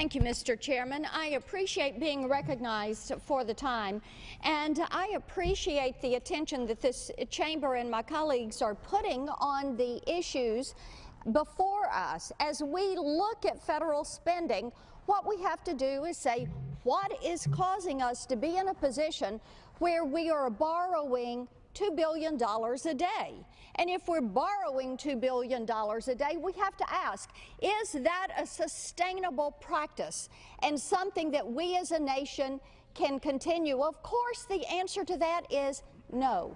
Thank you, Mr. Chairman. I appreciate being recognized for the time, and I appreciate the attention that this chamber and my colleagues are putting on the issues before us. As we look at federal spending, what we have to do is say, what is causing us to be in a position where we are borrowing $2 billion a day? And if we're borrowing $2 billion a day, we have to ask, is that a sustainable practice and something that we as a nation can continue? Of course, the answer to that is no.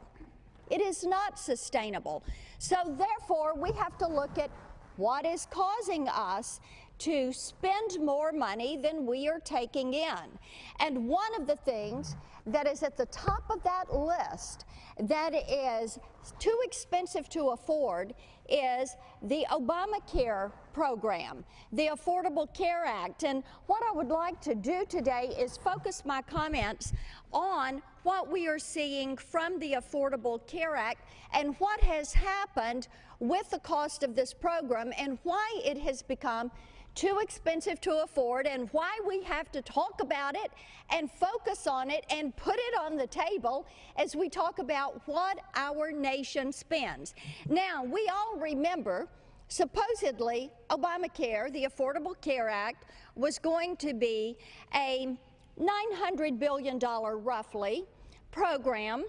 It is not sustainable. So therefore, we have to look at what is causing us to spend more money than we are taking in. And one of the things that is at the top of that list that is too expensive to afford is the Obamacare program, the Affordable Care Act. And what I would like to do today is focus my comments on what we are seeing from the Affordable Care Act and what has happened with the cost of this program and why it has become too expensive to afford, and why we have to talk about it and focus on it and put it on the table as we talk about what our nation spends. Now, we all remember, supposedly, Obamacare, the Affordable Care Act, was going to be a $900 billion, roughly, program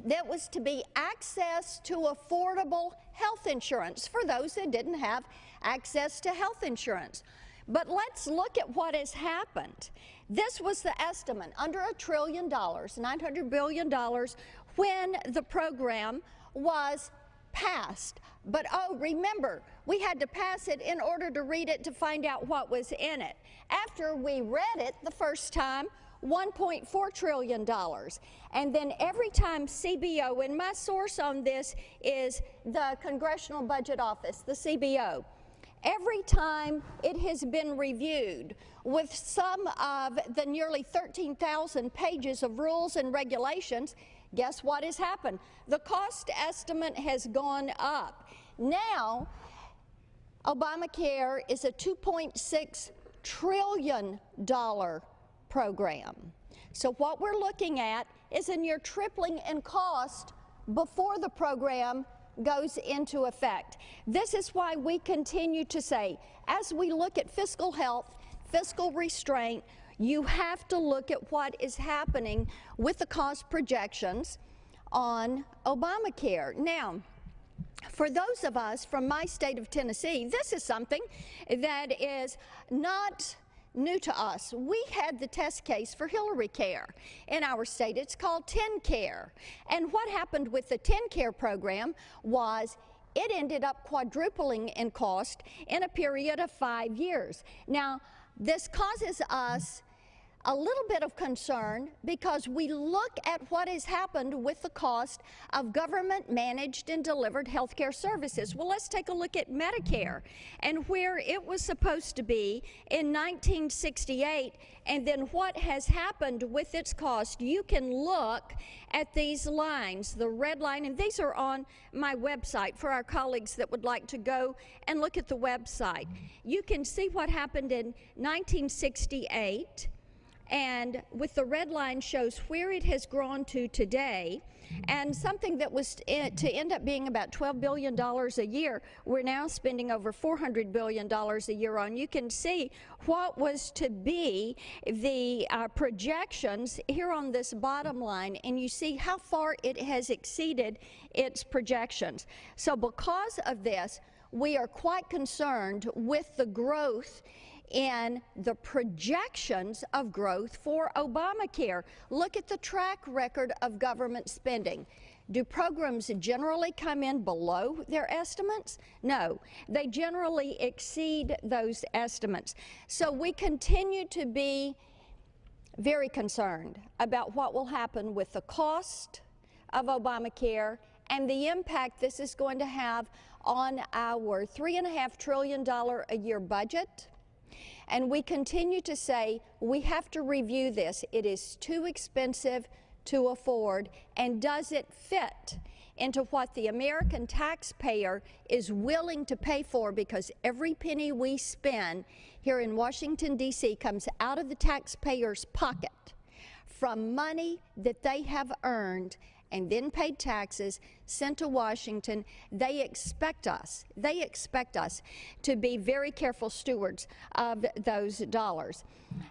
that was to be access to affordable health insurance for those that didn't have access to health insurance. But let's look at what has happened. This was the estimate, under $1 trillion, $900 billion, when the program was passed. But oh, remember, we had to pass it in order to read it to find out what was in it. After we read it the first time, $1.4 trillion. And then every time CBO, and my source on this is the Congressional Budget Office, the CBO, every time it has been reviewed with some of the nearly 13,000 pages of rules and regulations, guess what has happened? The cost estimate has gone up. Now, Obamacare is a $2.6 trillion program. So what we're looking at is a near tripling in cost before the program goes into effect. This is why we continue to say, as we look at fiscal health, fiscal restraint, you have to look at what is happening with the cost projections on Obamacare. Now, for those of us from my state of Tennessee, this is something that is not new to us. We had the test case for Hillary Care in our state. It's called TennCare. And what happened with the TennCare program was it ended up quadrupling in cost in a period of 5 years. Now, this causes us a little bit of concern because we look at what has happened with the cost of government managed and delivered health care services. Well, let's take a look at Medicare and where it was supposed to be in 1968 and then what has happened with its cost. You can look at these lines, the red line, and these are on my website for our colleagues that would like to go and look at the website. You can see what happened in 1968. And with the red line shows where it has grown to today, and something that was to end up being about $12 billion a year, we're now spending over $400 billion a year on. You can see what was to be the projections here on this bottom line, and you see how far it has exceeded its projections. So because of this, we are quite concerned with the growth in the projections of growth for Obamacare. Look at the track record of government spending. Do programs generally come in below their estimates? No, they generally exceed those estimates. So we continue to be very concerned about what will happen with the cost of Obamacare and the impact this is going to have on our $3.5 trillion a year budget. And we continue to say we have to review this. It is too expensive to afford, and does it fit into what the American taxpayer is willing to pay for, because every penny we spend here in Washington, D.C. comes out of the taxpayer's pocket from money that they have earned and then paid taxes, sent to Washington. They expect us to be very careful stewards of those dollars.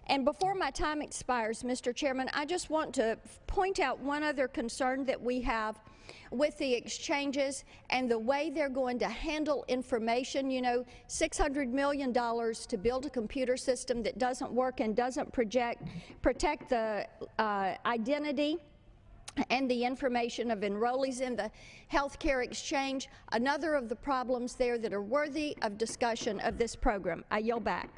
And before my time expires, Mr. Chairman, I just want to point out one other concern that we have with the exchanges and the way they're going to handle information. You know, $600 million to build a computer system that doesn't work and doesn't protect the identity and the information of enrollees in the health care exchange. Another of the problems there that are worthy of discussion of this program. I yield back.